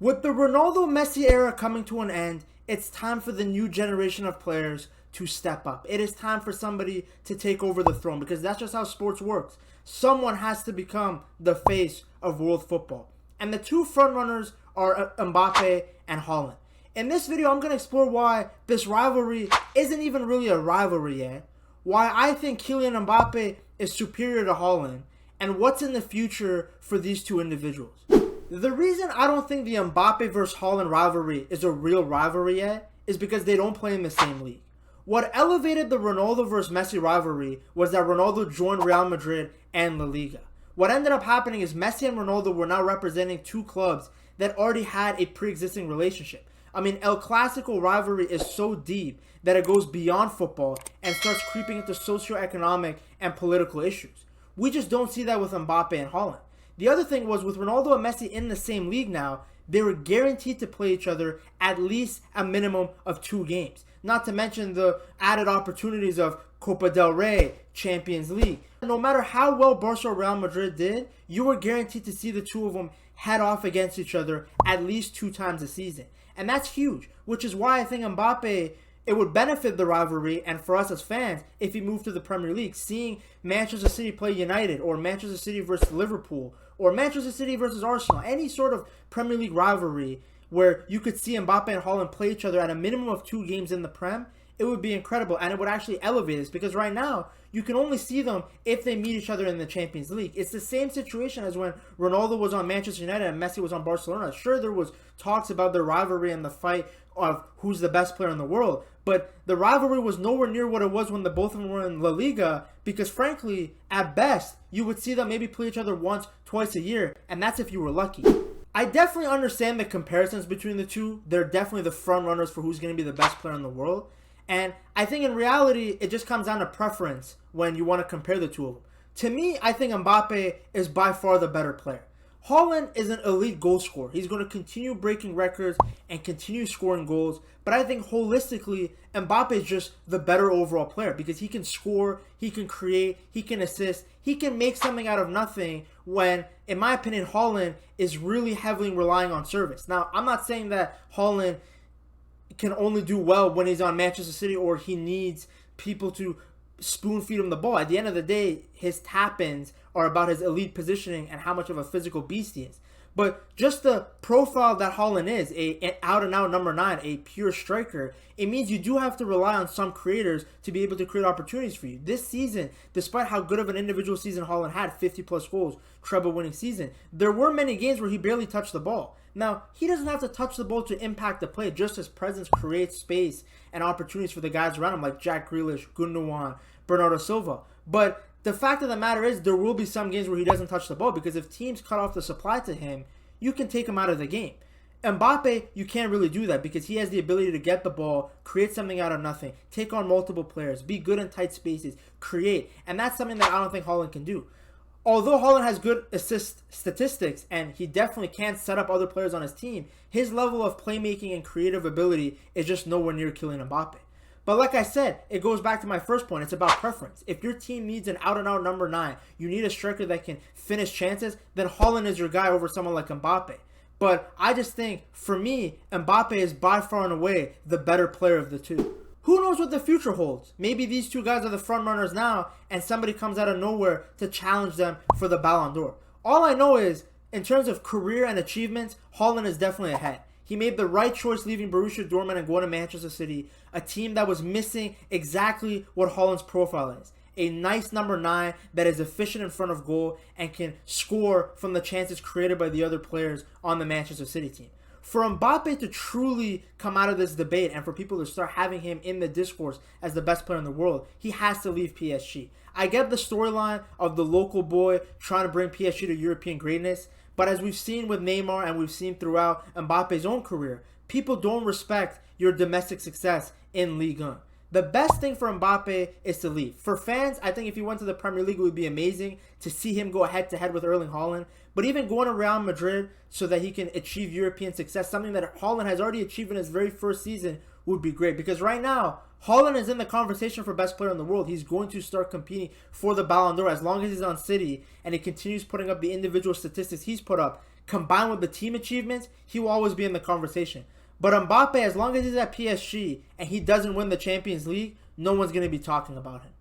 With the Ronaldo-Messi era coming to an end, it's time for the new generation of players to step up. It is time for somebody to take over the throne because that's just how sports works. Someone has to become the face of world football. And the two frontrunners are Mbappe and Haaland. In this video, I'm going to explore why this rivalry isn't even really a rivalry yet, why I think Kylian Mbappe is superior to Haaland, and what's in the future for these two individuals. The reason I don't think the Mbappe vs Haaland rivalry is a real rivalry yet is because they don't play in the same league. What elevated the Ronaldo vs Messi rivalry was that Ronaldo joined Real Madrid and La Liga. What ended up happening is Messi and Ronaldo were now representing two clubs that already had a pre-existing relationship. I mean, El Clasico rivalry is so deep that it goes beyond football and starts creeping into socio-economic and political issues. We just don't see that with Mbappe and Haaland. The other thing was with Ronaldo and Messi in the same league now, they were guaranteed to play each other at least a minimum of 2 games. Not to mention the added opportunities of Copa del Rey, Champions League. No matter how well Barca or Real Madrid did, you were guaranteed to see the two of them head off against each other at least 2 times a season. And that's huge, which is why I think Mbappe, it would benefit the rivalry and for us as fans if he moved to the Premier League. Seeing Manchester City play United, or Manchester City versus Liverpool, or Manchester City versus Arsenal, any sort of Premier League rivalry where you could see Mbappe and Haaland play each other at a minimum of 2 games in the Prem, it would be incredible, and it would actually elevate this, because right now you can only see them if they meet each other in the Champions League. It's the same situation as when Ronaldo was on Manchester United and Messi was on Barcelona. Sure, there was talks about the rivalry and the fight of who's the best player in the world, but the rivalry was nowhere near what it was when the both of them were in La Liga, because frankly, at best, you would see them maybe play each other once, twice a year, and that's if you were lucky. I definitely understand the comparisons between the two. They're definitely the front runners for who's going to be the best player in the world. And I think in reality, it just comes down to preference when you want to compare the two of them. To me, I think Mbappe is by far the better player. Haaland is an elite goal scorer. He's going to continue breaking records and continue scoring goals. But I think holistically, Mbappe is just the better overall player because he can score, he can create, he can assist, he can make something out of nothing when, in my opinion, Haaland is really heavily relying on service. Now, I'm not saying that Haaland can only do well when he's on Manchester City or he needs people to spoon feed him the ball. At the end of the day, his tap-ins are about his elite positioning and how much of a physical beast he is. But just the profile that Haaland is, an out-and-out number 9, a pure striker, it means you do have to rely on some creators to be able to create opportunities for you. This season, despite how good of an individual season Haaland had, 50-plus goals, treble-winning season, there were many games where he barely touched the ball. Now, he doesn't have to touch the ball to impact the play. Just his presence creates space and opportunities for the guys around him, like Jack Grealish, Gundogan, Bernardo Silva. But the fact of the matter is, there will be some games where he doesn't touch the ball, because if teams cut off the supply to him, you can take him out of the game. Mbappe, you can't really do that because he has the ability to get the ball, create something out of nothing, take on multiple players, be good in tight spaces, create. And that's something that I don't think Haaland can do. Although Haaland has good assist statistics and he definitely can set up other players on his team, his level of playmaking and creative ability is just nowhere near Kylian Mbappe. But like I said, it goes back to my first point. It's about preference. If your team needs an out-and-out number 9, you need a striker that can finish chances, then Haaland is your guy over someone like Mbappe. But I just think, for me, Mbappe is by far and away the better player of the two. Who knows what the future holds? Maybe these two guys are the front runners now and somebody comes out of nowhere to challenge them for the Ballon d'Or. All I know is, in terms of career and achievements, Haaland is definitely ahead. He made the right choice leaving Borussia Dortmund and going to Manchester City, a team that was missing exactly what Haaland's profile is. A nice number 9 that is efficient in front of goal and can score from the chances created by the other players on the Manchester City team. For Mbappe to truly come out of this debate and for people to start having him in the discourse as the best player in the world, he has to leave PSG. I get the storyline of the local boy trying to bring PSG to European greatness, but as we've seen with Neymar and we've seen throughout Mbappe's own career, people don't respect your domestic success in Ligue 1. The best thing for Mbappe is to leave. For fans, I think if he went to the Premier League, it would be amazing to see him go head-to-head with Erling Haaland. But even going to Real Madrid so that he can achieve European success, something that Haaland has already achieved in his very first season, would be great. Because right now, Haaland is in the conversation for best player in the world. He's going to start competing for the Ballon d'Or as long as he's on City and he continues putting up the individual statistics he's put up. combined with the team achievements, he will always be in the conversation. But Mbappe, as long as he's at PSG and he doesn't win the Champions League, no one's going to be talking about him.